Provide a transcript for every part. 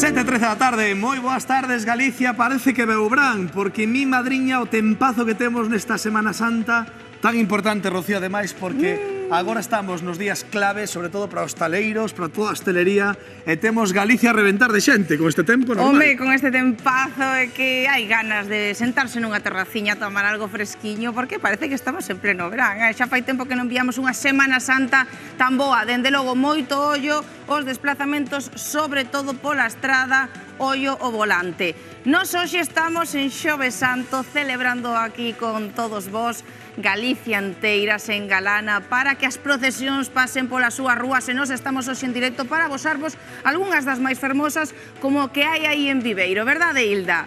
7:13 da tarde, moi boas tardes Galicia, parece que veu Brán, porque mi madriña o tempazo que temos nesta Semana Santa, tan importante, Rocío, ademais, porque agora estamos nos días clave, sobre todo para os taleiros, para toda a hostelería, e temos Galicia a reventar de xente con este tempo normal. Home, con este tempazo é que hai ganas de sentarse nunha terraciña a tomar algo fresquiño, porque parece que estamos en pleno verán. Xa fai tempo que non víamos unha Semana Santa tan boa, dende logo moito ollo os desplazamentos, sobre todo pola estrada, ollo o volante. Nos hoxe estamos en Xoves Santo celebrando aquí con todos vós Galicia enteira se engalana para que as procesións pasen polas súas rúas e nos estamos hoxe en directo para vosarvos algunhas das máis fermosas como que hai aí en Viveiro, verdade, Hilda?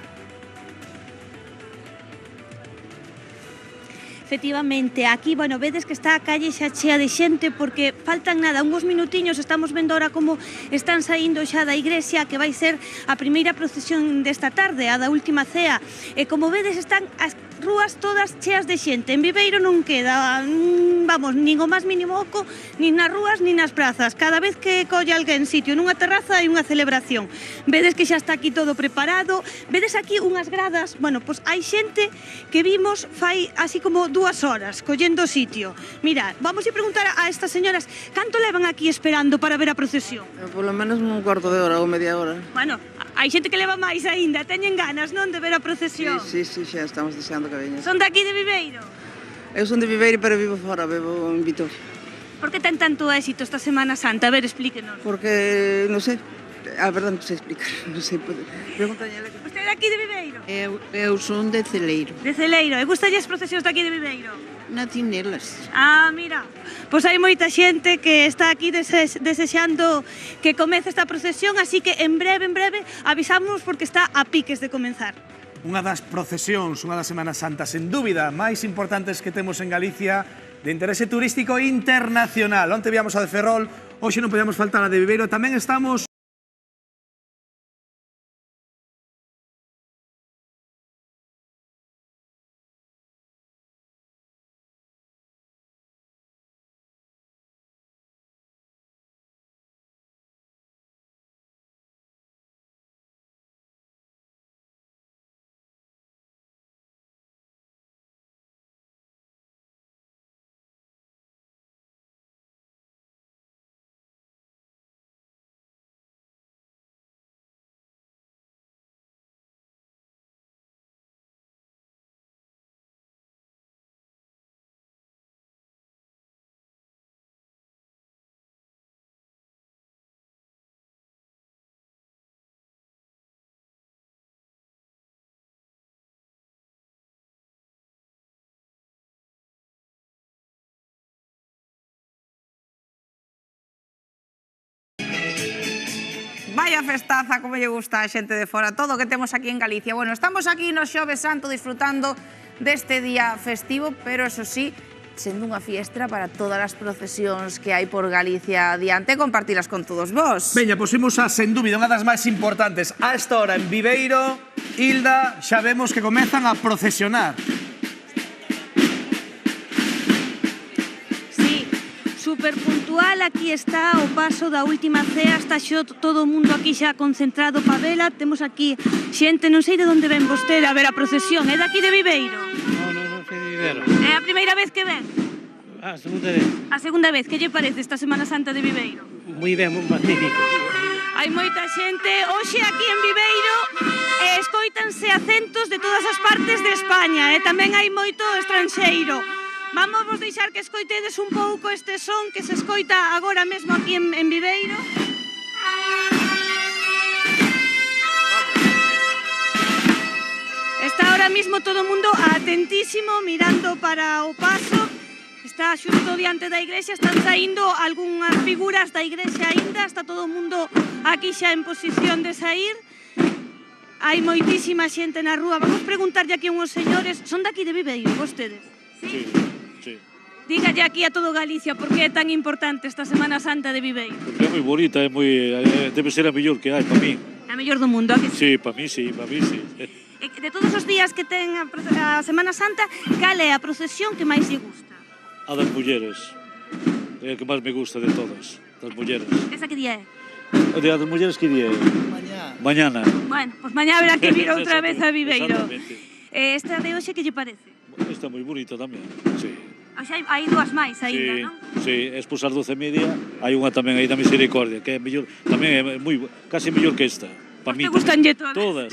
Efectivamente, aquí, bueno, vedes que está a calle xa chea de xente porque faltan nada, uns minutiños, estamos vendo ahora como están saindo xa da igrexa que vai ser a primeira procesión desta tarde, a da última cea, e como vedes están as rúas todas cheas de xente. En Viveiro non queda, vamos, nin o máis mínimo oco, nin nas rúas, nin nas prazas. Cada vez que colle alguén sitio nunha terraza hai unha celebración. Vedes que xa está aquí todo preparado, vedes aquí unhas gradas, bueno, pois hai xente que vimos fai así como 2 horas collendo sitio. Mira, vamos a preguntar a estas señoras canto levan aquí esperando para ver a procesión. Polo menos un cuarto de hora ou media hora. Bueno, hai xente que leva máis aínda, teñen ganas, non, de ver a procesión. Sí, xa estamos deseando que veñas. Son daqui de Viveiro? Eu son de Viveiro, pero vivo fora, vivo en Vitoria. Por que ten tanto éxito esta Semana Santa? A ver, explíquenos. Porque, non sei, a verdade non sei explicar, non sei, pregúntalle a ela. Usted é daqui de Viveiro? Eu son de Celeiro. De Celeiro. E gustalle as procesións daqui de Viveiro? Nacinelas. Ah, mira, pois hai moita xente que está aquí desexando que comece esta procesión, así que en breve avisamos porque está a piques de comenzar. Unha das procesións, unha das Semanas Santas, sen dúbida, máis importantes que temos en Galicia, de interese turístico internacional. Onte víamos a de Ferrol, hoxe non podíamos faltar a de Viveiro, tamén estamos Vaya festaza, como lle gusta a xente de fora, todo o que temos aquí en Galicia. Bueno, estamos aquí no Xoves Santo disfrutando deste día festivo, pero eso sí, sendo unha fiestra para todas as procesións que hai por Galicia adiante, compartilas con todos vos. Veña, pois imos a, sen dúbida, unha das máis importantes. A esta hora en Viveiro, Hilda, xa vemos que comezan a procesionar. Sí, super puntual, aquí está o paso da última cea, está todo o mundo aquí xa concentrado pa vela, temos aquí xente, non sei de onde ven vostede a ver a procesión, é daqui de Viveiro? Non, sei de Viveiro. É a primeira vez que ven? A segunda vez. A segunda vez, que lle parece esta Semana Santa de Viveiro? Moi ben, magnífico. Hai moita xente hoxe aquí en Viveiro e escoítanse acentos de todas as partes de España e tamén hai moito estranxeiro. Vamos vos deixar que escoitedes un pouco este son que se escoita agora mesmo aquí en Viveiro. Está ahora mismo todo o mundo atentísimo mirando para o paso. Está xusto diante da igrexa, están saindo algunhas figuras da igrexa aínda, está todo o mundo aquí xa en posición de sair. Hai moitísima xente na rúa. Vamos preguntarlle aquí a unhos señores, son daqui de Viveiro, vostedes? Sí. Dígalle aquí a todo Galicia por que é tan importante esta Semana Santa de Viveiro. Porque é moi bonita, debe ser a mellor que hai para mí. A mellor do mundo, aquí? Sí, para mí sí. De todos os días que ten a Semana Santa, cal é a procesión que máis lle gusta? A das mulleres. É a que máis me gusta de todas, das mulleres. Esa que día é? O Día das Mulleres que día? Mañana. Bueno, pues mañá habrá que vir outra vez a Viveiro. Exactamente. Esta de hoxe que lle parece? Está moi bonita tamén, sí. O sea, hai dúas máis Sí, aínda, non? sí, despois ás 12:30 hai unha tamén aí da Misericordia, que é mellor, tamén é moi, casi mellor que esta. Pa mí. Te gustanlle todas? Todas.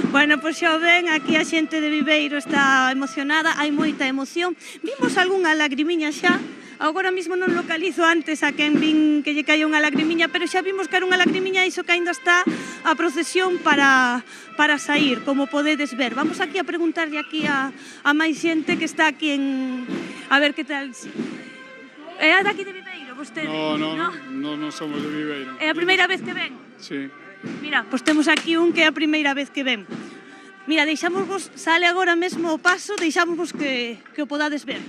Bueno, pois xa o ven, aquí a xente de Viveiro está emocionada, hai moita emoción. Vimos algunha lagrimiña xa, agora mesmo non localizo antes a quen vin que lle caía unha lagrimiña, pero xa vimos que era unha lagrimiña iso que aínda está a procesión para sair, como podedes ver. Vamos aquí a preguntarlle aquí a máis xente que está aquí en... A ver que tal... É daqui de Viveiro, vostede? Non somos de Viveiro. É a primeira vez que ven? Sí. Mira, pois temos aquí un que é a primeira vez que ven. Mira, deixámosvos, sale agora mesmo o paso, deixámosvos que o podades ver.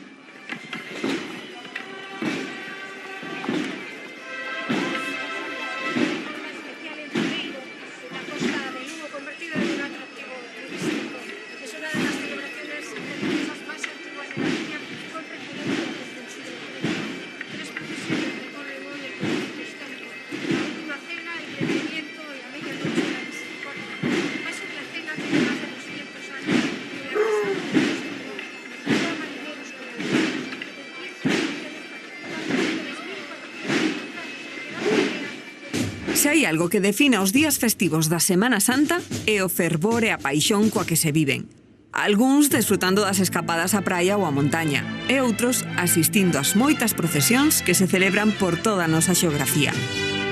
Se hai algo que define os días festivos da Semana Santa é o fervor e a paixón coa que se viven. Algúns desfrutando das escapadas á praia ou á montaña, e outros asistindo ás moitas procesións que se celebran por toda a nosa xeografía.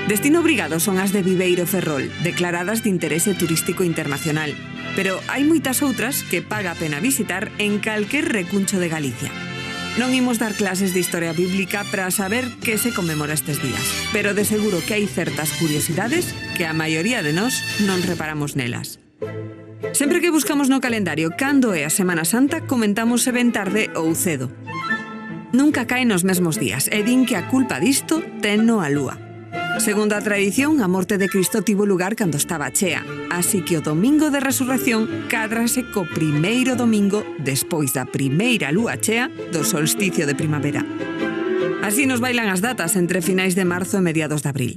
Destino obrigado son as de Viveiro Ferrol, declaradas de interese turístico internacional, pero hai moitas outras que paga a pena visitar en calquer recuncho de Galicia. Non imos dar clases de historia bíblica para saber que se conmemora estes días, pero de seguro que hai certas curiosidades que a maioría de nós non reparamos nelas. Sempre que buscamos no calendario cando é a Semana Santa, comentamos se ben tarde ou cedo. Nunca caen nos mesmos días e din que a culpa disto tenno a lúa. Segundo a tradición, a morte de Cristo tivo lugar cando estaba chea, así que o domingo de resurrección cádrase co primeiro domingo despois da primeira lúa chea do solsticio de primavera. Así nos bailan as datas entre finais de marzo e mediados de abril.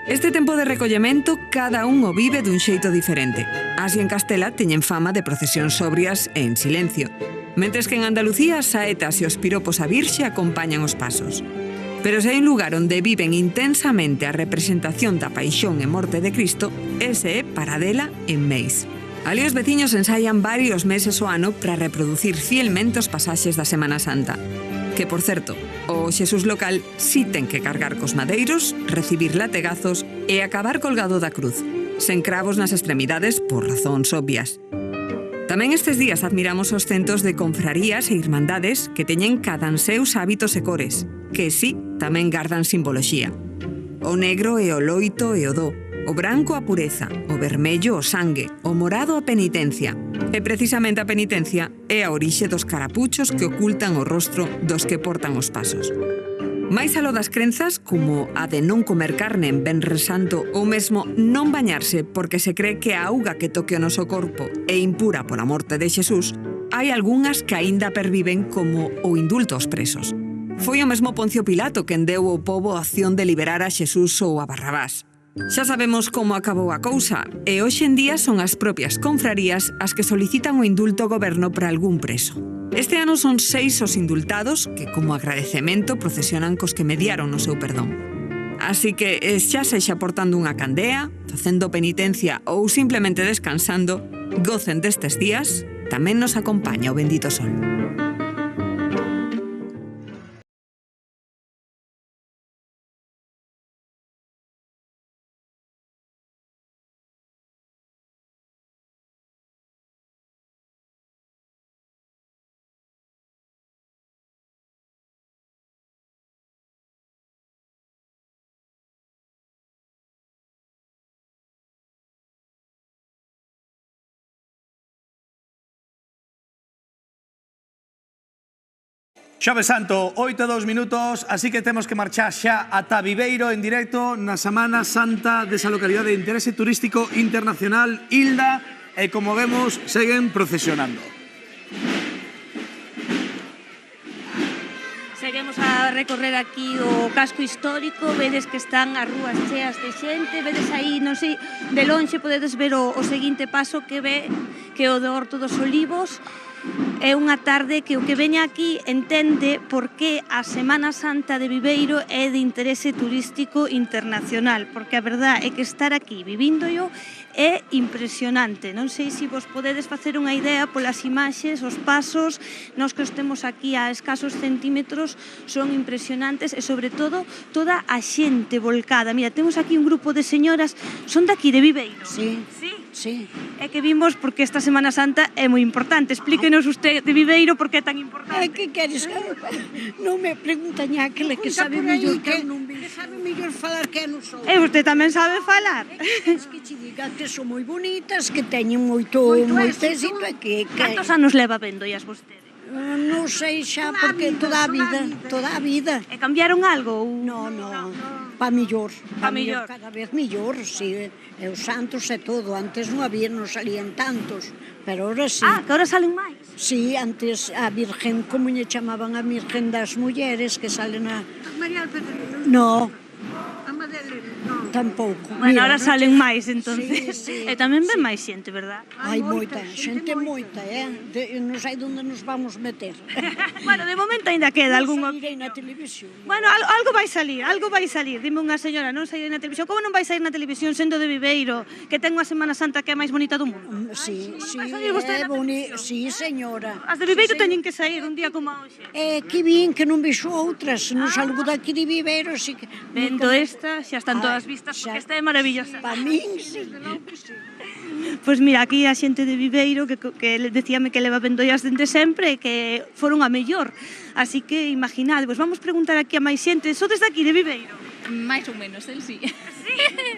Este tempo de recollemento cada un o vive dun xeito diferente. Así en Castela teñen fama de procesións sobrias e en silencio, mentres que en Andalucía as saetas e os piropos á Virxe acompañan os pasos. Pero se hai un lugar onde viven intensamente a representación da paixón e morte de Cristo, ese é Paradela, en Meis. Ali os veciños ensaian varios meses ao ano para reproducir fielmente os pasaxes da Semana Santa. Que, por certo, o Xesús local sí ten que cargar cos madeiros, recibir lategazos e acabar colgado da cruz, sen cravos nas extremidades por razóns obvias. Tamén estes días admiramos os centos de confrarías e irmandades que teñen cadan seus hábitos e cores, que sí, tamén gardan simboloxía. O negro é o loito e o do, o branco a pureza, o vermello o sangue, o morado a penitencia. E precisamente a penitencia é a orixe dos carapuchos que ocultan o rostro dos que portan os pasos. Mais aló das crenzas, como a de non comer carne en Venres Santo ou mesmo non bañarse porque se cree que a auga que toque o noso corpo é impura pola morte de Xesús, hai algunhas que aínda perviven como o indulto aos presos. Foi o mesmo Poncio Pilato quen deu ao pobo a opción de liberar a Xesús ou a Barrabás. Xa sabemos como acabou a cousa, e hoxe en día son as propias confrarías as que solicitan o indulto ao goberno para algún preso. Este ano son 6 os indultados que, como agradecemento, procesionan cos que mediaron no seu perdón. Así que, xa sexa portando unha candea, facendo penitencia ou simplemente descansando, gocen destes días, tamén nos acompaña o bendito sol. Xoves Santo, 8:02 minutos, así que temos que marchar xa ata Viveiro en directo na Semana Santa desa localidade de interese turístico internacional, Ilda, e como vemos, seguen procesionando. Seguimos a recorrer aquí o casco histórico, vedes que están as rúas cheas de xente, vedes aí, non sei, de lonxe podedes ver o seguinte paso que é o do Horto dos Olivos. É unha tarde que o que veña aquí entende por que a Semana Santa de Viveiro é de interese turístico internacional, porque a verdad é que estar aquí vivíndoyo é impresionante. Non sei se vos podedes facer unha idea polas imaxes, os pasos, nos que estemos aquí a escasos centímetros son impresionantes e sobre todo toda a xente volcada. Mira, temos aquí un grupo de señoras, son daqui de Viveiro. Sí, Sí? sí. É que vimos porque esta Semana Santa é moi importante. Explíquenos usted de Viveiro por que é tan importante. Que queres? Non me preguntan aquela que sabe mellor que sabe mellor falar que non sou. E usted tamén sabe falar. Es que che diga que son moi bonitas, que teñen moito éxito e que... Cantos anos leva vendo as vostede? Non sei xa, porque toda a vida. E cambiaron algo? No, pa millor. Pa millor. Cada vez millor, si. E os santos e todo. Antes non salían tantos, pero ahora sí. Ah, que ahora salen máis. Sí, antes a Virgen, como lle chamaban a Virgen das Mulleres, que salen a... María Alpedrero. No, Amadele, non. tampouco. Bueno, Mira, ahora non salen che- máis, entonces. Sí, E tamén ven máis xente, verdad? Hai moita, xente moita, non sei onde nos vamos meter. Bueno, de momento ainda queda algún... Sairei na televisión. Bueno, algo vai salir. Dime unha señora, non sair na televisión. Como non vai sair na televisión sendo de Viveiro, que ten unha Semana Santa que é a máis bonita do mundo? Sí, Vai salir vostede na sí, señora. As de Viveiro teñen que sair un día como hoxe. Que bien que non vexo outras, non salgo daqui de Viveiro, así que... Vendo esta, xa están todas vistas, porque esta é maravillosa. Pa min, sí. Pois mira, aquí a xente de Viveiro que decíame que leva vendollas dende sempre e que foron a mellor. Así que imaginade, pois vamos preguntar aquí a máis xente. Sodes daqui de Viveiro? Máis ou menos, el sí.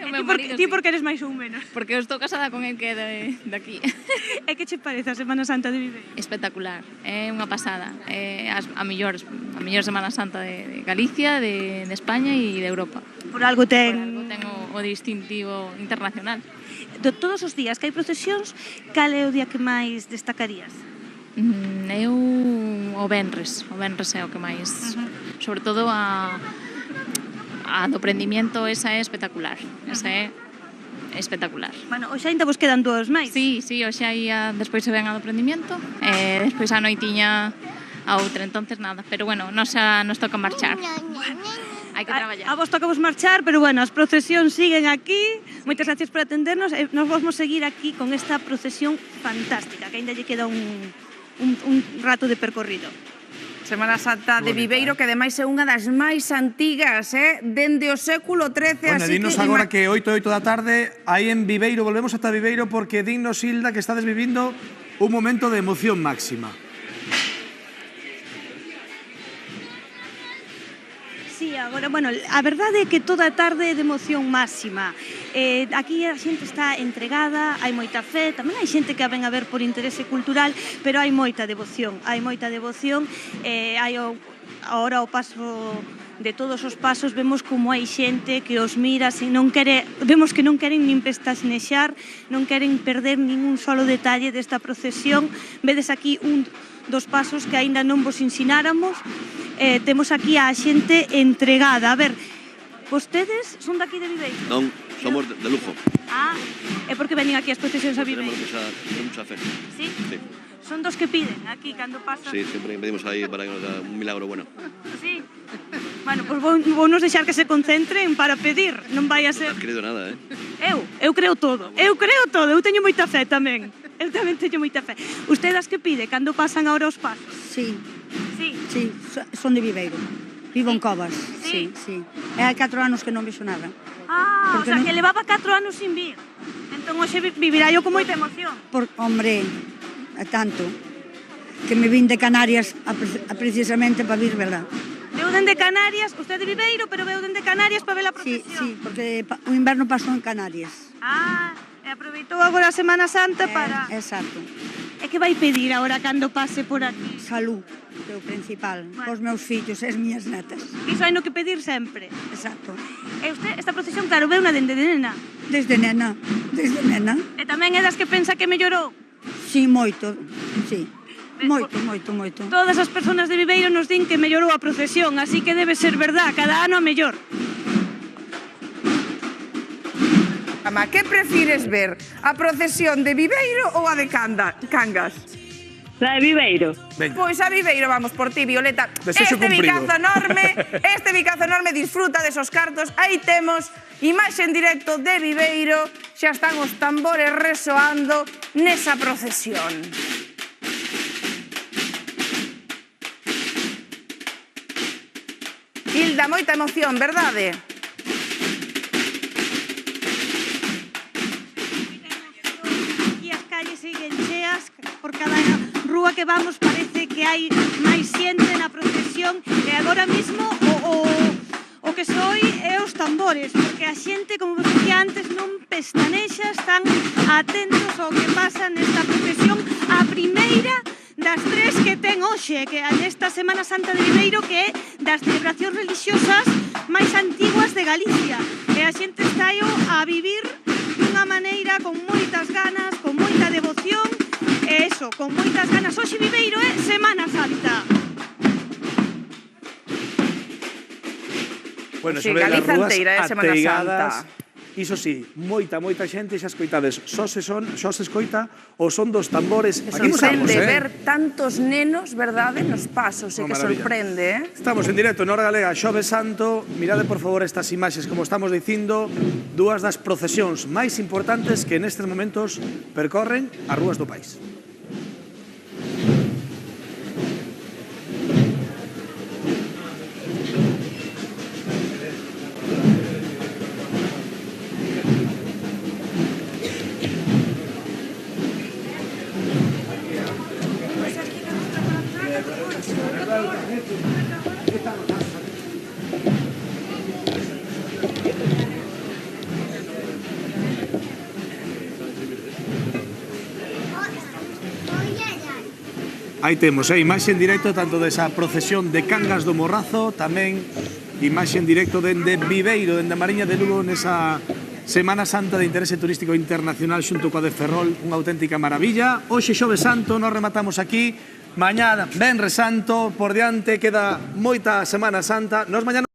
O meu marido Ti sí. porque eres máis ou menos. Porque eu estou casada con el que é de aquí. E que che parece a Semana Santa de Viveiro? Espectacular, é unha pasada. É a mellor Semana Santa de Galicia, de España e de Europa. Por algo Por ten... algo ten o distintivo internacional. De todos os días que hai procesións, cal é o día que máis destacarías? Eu o Venres é o que máis, sobre todo a do prendimiento, esa é espectacular. Esa é espectacular. Bueno, hoxe ainda vos quedan dúas máis. Sí, hoxe aí despois se ven a do prendimiento, e despois a noitiña a outra, entonces nada, pero bueno, nos toca marchar. Hai que traballar. A vos toca vos marchar, pero bueno, as procesións siguen aquí. Moitas gracias por atendernos e nos vamos seguir aquí con esta procesión fantástica, que ainda lle queda un rato de percorrido. Semana Santa de Viveiro, que ademais é unha das máis antigas, dende o século XIII, Bueno, así dinos que... agora que 8 da tarde, aí en Viveiro, volvemos ata Viveiro, porque dinos, Hilda, que estades vivindo un momento de emoción máxima. Sí, agora, bueno, a verdade é que toda a tarde é de emoción máxima. Aquí a xente está entregada, hai moita fe, tamén hai xente que a ven a ver por interese cultural, pero hai moita devoción, hai agora o paso de todos os pasos vemos como hai xente que os mira, vemos que non queren nin pestaxnexar, non queren perder ningún solo detalle desta procesión. Vedes aquí un dos pasos que aínda non vos ensináramos. Temos aquí a xente entregada. A ver, vostedes son daqui de Viveiro? Non, somos de Lugo. Ah, é porque veñen aquí as procesións a Viveiro. Tenemos mucha fe. Sí? Sí. Son dos que piden aquí cando pasan. Sí, siempre pedimos ahí para que nos da un milagro bueno. Sí. Bueno, pois vou nos deixar que se concentren para pedir, non vai a ser... No has creído nada, ¿eh? Eu creo todo, eu teño moita fe tamén. Eu tamén teño moita fe. Ustedes que pide cando pasan agora os pasos? Sí, Sí. sí, son de Viveiro. Vivo en Covas, Sí. sí. E hai 4 anos que non vexo nada. Ah, o Porque sea, non- que levaba 4 anos sin vir. Entón hoxe vivirá yo con moita emoción. Hombre, é tanto que me vin de Canarias precisamente para vir vela. Veu dende Canarias, usted de Viveiro, pero veu dende Canarias para ver a Sí, procesión. sí, porque o inverno pasou en Canarias. Ah, e aproveitou agora a Semana Santa para... Exacto. E que vai pedir agora cando pase por aquí? Salud, que é o principal. Bueno. Os meus fillos e as miñas netas. Iso hai no que pedir sempre. Exacto. E usted, esta procesión, claro, veu na dende de nena. Desde nena, desde nena. E tamén é das que pensa que mellorou. Sí, moito, sí. Moito. Todas as persoas de Viveiro nos din que mellorou a procesión, así que debe ser verdad, cada ano a mellor. Ama, que prefires ver? A procesión de Viveiro ou a de Cangas? La de Viveiro. Pois a Viveiro vamos por ti, Violeta. Desexo Este cumprido. bicazo enorme, disfruta desos cartos. Aí temos imaxe en directo de Viveiro. Xa están os tambores resoando nesa procesión. Hilda, moita emoción, verdade? Aquí as calles siguen cheas, por cada rúa que vamos parece que hai máis xente na procesión e agora mesmo o que soy é os tambores, porque a xente, como vos dicía antes, non pestanexa, están atentos ao que pasa nesta procesión, a primeira das tres que ten hoxe, que é nesta Semana Santa de Viveiro, que é das celebracións religiosas máis antiguas de Galicia. E a xente está a vivir dunha maneira con moitas ganas, con moita devoción, e eso, con moitas ganas. Hoxe Viveiro é Semana Santa. Bueno, Sí, se ven as Galiza rúas enteira é Semana ateigadas. Santa. Iso sí, moita xente, xa escoitades, só se escoita o son dos tambores. Aquí estamos, Sorprende ver tantos nenos, verdade, nos pasos, e que sorprende, Estamos en directo en Hora Galega, Xoves Santo. Mirade, por favor, estas imaxes, como estamos dicindo, dúas das procesións máis importantes que nestes momentos percorren as rúas do país. Aí temos, imaxe en directo tanto desa procesión de Cangas do Morrazo, tamén imaxe en directo dende Viveiro, dende a Mariña de Lugo, nesa Semana Santa de interese turístico internacional xunto coa de Ferrol, unha auténtica maravilla. Hoxe Xoves Santo, nos rematamos aquí. Mañá, Venres Santo, por diante, queda moita Semana Santa. Nos mañá